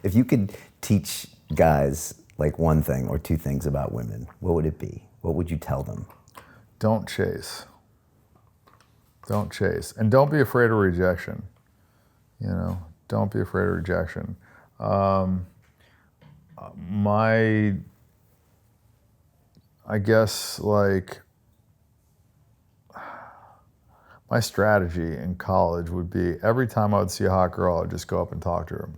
If you could teach guys like one thing or two things about women, what would it be? What would you tell them? Don't chase. Don't chase. And don't be afraid of rejection. You know, don't be afraid of rejection. I guess, like, my strategy in college would be every time I would see a hot girl, I'd just go up and talk to her.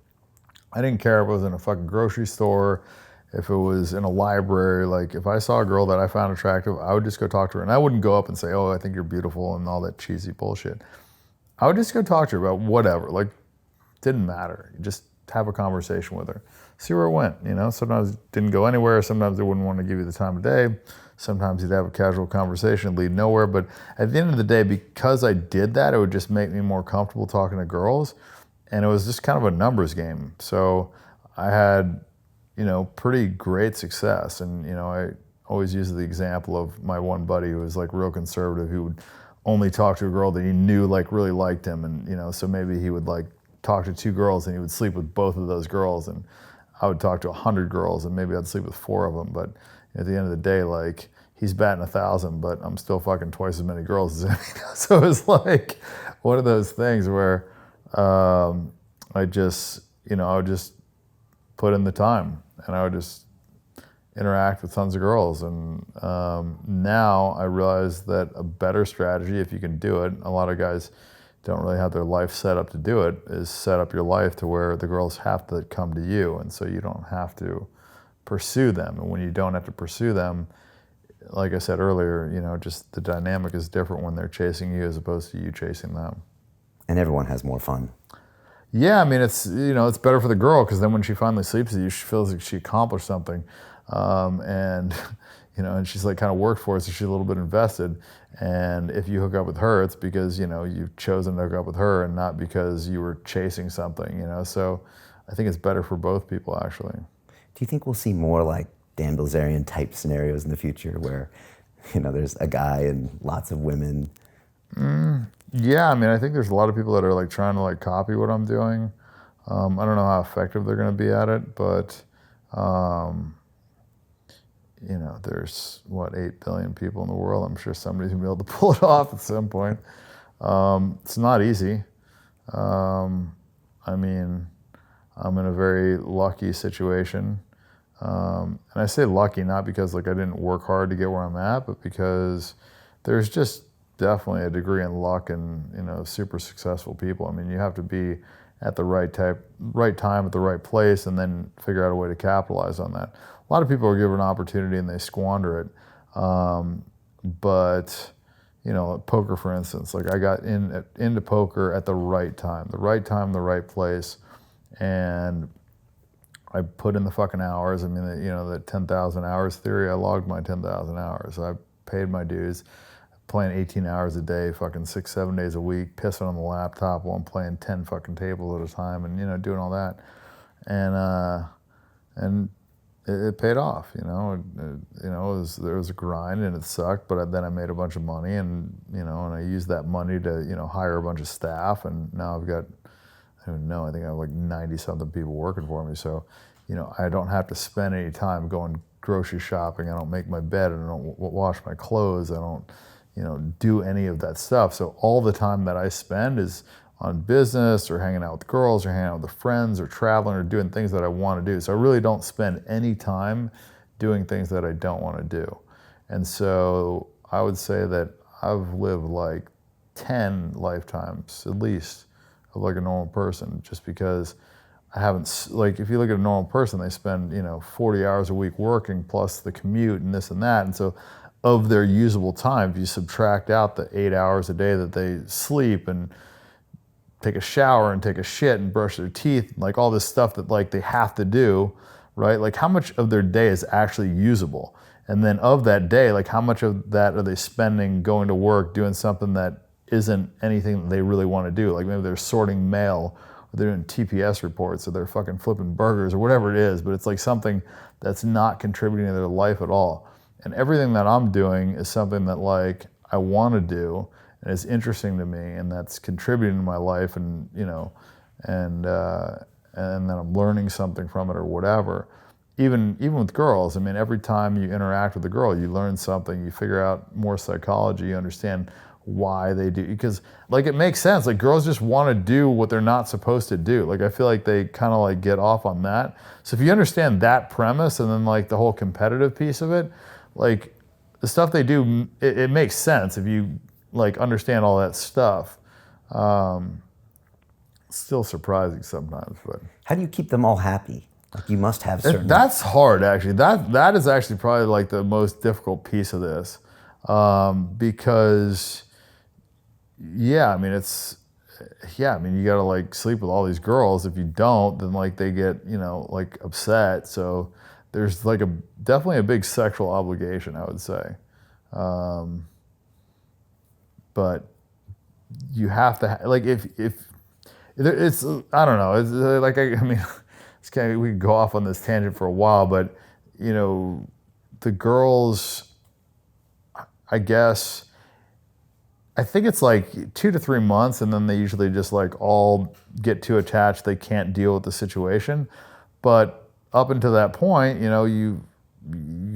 I didn't care if it was in a fucking grocery store, if it was in a library. Like, if I saw a girl that I found attractive, I would just go talk to her. And I wouldn't go up and say, oh, I think you're beautiful and all that cheesy bullshit. I would just go talk to her about whatever. Like, didn't matter. Just have a conversation with her. See where it went, you know? Sometimes it didn't go anywhere. Sometimes they wouldn't want to give you the time of day. Sometimes you'd have a casual conversation, lead nowhere. But at the end of the day, because I did that, it would just make me more comfortable talking to girls. And it was just kind of a numbers game. So I had, you know, pretty great success. And, you know, I always use the example of my one buddy who was like real conservative, who would only talk to a girl that he knew like really liked him. And, you know, so maybe he would like talk to 2 girls and he would sleep with both of those girls. And I would talk to 100 girls and maybe I'd sleep with 4 of them. But at the end of the day, like, he's batting 1,000, but I'm still fucking twice as many girls as him. So it's like one of those things where I just, you know, I would just put in the time and I would just interact with tons of girls. And now I realize that a better strategy, if you can do it, a lot of guys don't really have their life set up to do it, is set up your life to where the girls have to come to you. And so you don't have to pursue them. And when you don't have to pursue them, like I said earlier, you know, just the dynamic is different when they're chasing you as opposed to you chasing them. And everyone has more fun. Yeah, I mean, it's, you know, it's better for the girl because then when she finally sleeps with you, she feels like she accomplished something. And, you know, and she's like kind of worked for it, so she's a little bit invested. And if you hook up with her, it's because, you know, you've chosen to hook up with her and not because you were chasing something, you know. So I think it's better for both people, actually. Do you think we'll see more like Dan Bilzerian type scenarios in the future where, you know, there's a guy and lots of women? Yeah, I mean, I think there's a lot of people that are like trying to like copy what I'm doing. I don't know how effective they're going to be at it, but you know, there's what, 8 billion people in the world. I'm sure somebody's gonna be able to pull it off at some point. It's not easy. I mean, I'm in a very lucky situation. And I say lucky not because like I didn't work hard to get where I'm at, but because there's just definitely a degree in luck and, you know, super successful people. I mean, you have to be at the right time at the right place and then figure out a way to capitalize on that. A lot of people are given an opportunity and they squander it. But, you know, poker, for instance, like I got into poker at the right time, the right place. And I put in the fucking hours. I mean, you know, the 10,000 hours theory, I logged my 10,000 hours. I paid my dues, playing 18 hours a day, fucking 6-7 days a week, pissing on the laptop while I'm playing 10 fucking tables at a time and, you know, doing all that. And it paid off, you know. There was a grind and it sucked, but then I made a bunch of money and, you know, and I used that money to, you know, hire a bunch of staff, and now I've got, I don't know, I think I have like 90-something people working for me. So, you know, I don't have to spend any time going grocery shopping. I don't make my bed. I don't wash my clothes. I don't, you know, do any of that stuff. So all the time that I spend is on business or hanging out with girls or hanging out with friends or traveling or doing things that I want to do. So I really don't spend any time doing things that I don't want to do. And so I would say that I've lived like 10 lifetimes at least of like a normal person, just because I haven't, like, if you look at a normal person, they spend, you know, 40 hours a week working plus the commute and this and that. And so of their usable time, if you subtract out the 8 hours a day that they sleep and take a shower and take a shit and brush their teeth, like all this stuff that like they have to do, right? Like how much of their day is actually usable? And then of that day, like how much of that are they spending going to work, doing something that isn't anything that they really want to do? Like maybe they're sorting mail, or they're doing TPS reports, or they're fucking flipping burgers, or whatever it is, but it's like something that's not contributing to their life at all. And everything that I'm doing is something that like I want to do and is interesting to me and that's contributing to my life, and, you know, and and then I'm learning something from it or whatever. Even with girls, I mean, every time you interact with a girl, you learn something, you figure out more psychology, you understand why they do, because like it makes sense. Like girls just want to do what they're not supposed to do. Like I feel like they kind of like get off on that. So if you understand that premise and then like the whole competitive piece of it, like the stuff they do, it makes sense if you like understand all that stuff. Still surprising sometimes, but How do you keep them all happy? Like you must have certain. that's hard actually. That is actually probably like the most difficult piece of this, because yeah, I mean you gotta like sleep with all these girls. If you don't, then like they get like upset. So there's like definitely a big sexual obligation, I would say, but you have to like if it's I don't know. It's like I mean, it's kind of, we could go off on this tangent for a while, but the girls, I guess, I think it's like 2 to 3 months, and then they usually just like all get too attached. They can't deal with the situation, but up until that point, you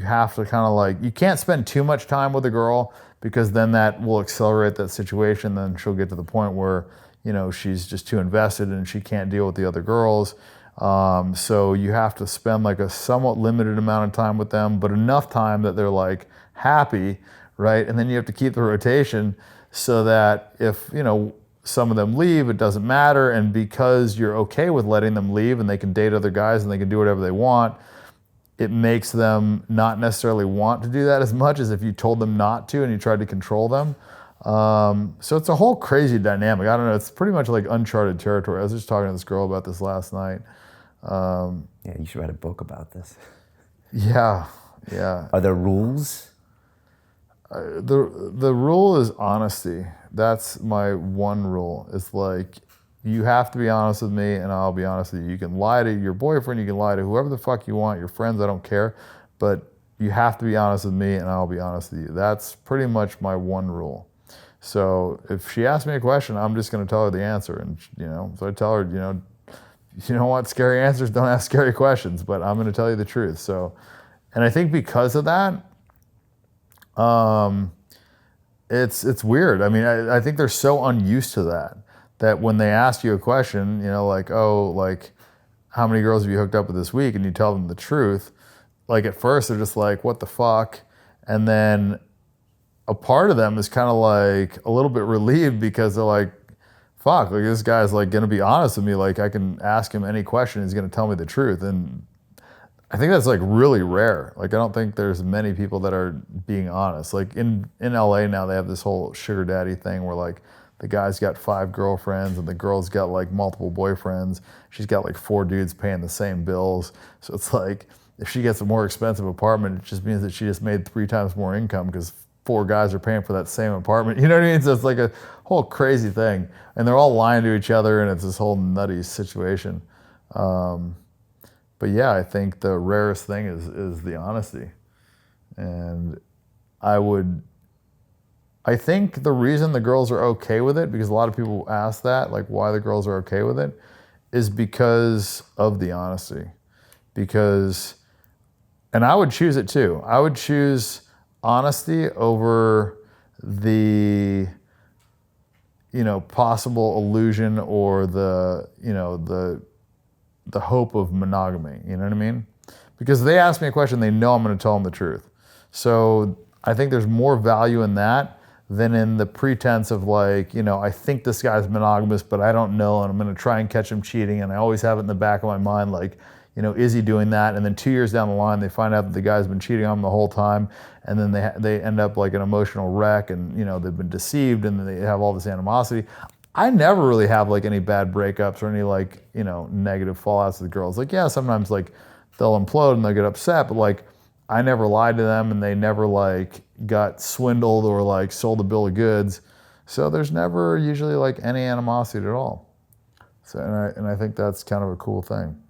have to kind of like, you can't spend too much time with a girl because then that will accelerate that situation. Then she'll get to the point where she's just too invested and she can't deal with the other girls. So you have to spend like a somewhat limited amount of time with them, but enough time that they're like happy, right? And then you have to keep the rotation so that if, some of them leave, it doesn't matter. And because you're okay with letting them leave and they can date other guys and they can do whatever they want, it makes them not necessarily want to do that as much as if you told them not to and you tried to control them. So it's a whole crazy dynamic. I don't know. It's pretty much like uncharted territory. I was just talking to this girl about this last night. Yeah, you should write a book about this. Yeah. Are there rules? The rule is honesty. That's my one rule. It's like, you have to be honest with me and I'll be honest with you. You can lie to your boyfriend, you can lie to whoever the fuck you want, your friends, I don't care. But you have to be honest with me and I'll be honest with you. That's pretty much my one rule. So if she asks me a question, I'm just going to tell her the answer. And, so I tell her, you don't want scary answers, don't ask scary questions, but I'm going to tell you the truth. So, and I think because of that, it's weird. I mean, I think they're so unused to that when they ask you a question, like, oh, like, how many girls have you hooked up with this week? And you tell them the truth. Like at first they're just like, what the fuck? And then a part of them is kind of like a little bit relieved because they're like, fuck, like this guy's like going to be honest with me. Like I can ask him any question. He's going to tell me the truth. And I think that's like really rare. Like I don't think there's many people that are being honest. Like in LA now they have this whole sugar daddy thing where like the guy's got 5 girlfriends and the girl's got like multiple boyfriends. She's got like 4 dudes paying the same bills. So it's like if she gets a more expensive apartment, it just means that she just made 3 times more income because 4 guys are paying for that same apartment. You know what I mean? So it's like a whole crazy thing. And they're all lying to each other and it's this whole nutty situation. But yeah, I think the rarest thing is the honesty. And I think the reason the girls are okay with it, because a lot of people ask that, like why the girls are okay with it, is because of the honesty. And I would choose it too. I would choose honesty over the, possible illusion or the hope of monogamy. You know what I mean? Because they ask me a question, they know I'm going to tell them the truth. So I think there's more value in that than in the pretense of like, I think this guy's monogamous, but I don't know, and I'm going to try and catch him cheating. And I always have it in the back of my mind, like, is he doing that? And then 2 years down the line, they find out that the guy's been cheating on them the whole time. And then they end up like an emotional wreck and, they've been deceived and then they have all this animosity. I never really have like any bad breakups or any like, negative fallouts with girls. Like, yeah, sometimes like they'll implode and they'll get upset, but like I never lied to them and they never like got swindled or like sold a bill of goods. So there's never usually like any animosity at all. So, and I think that's kind of a cool thing.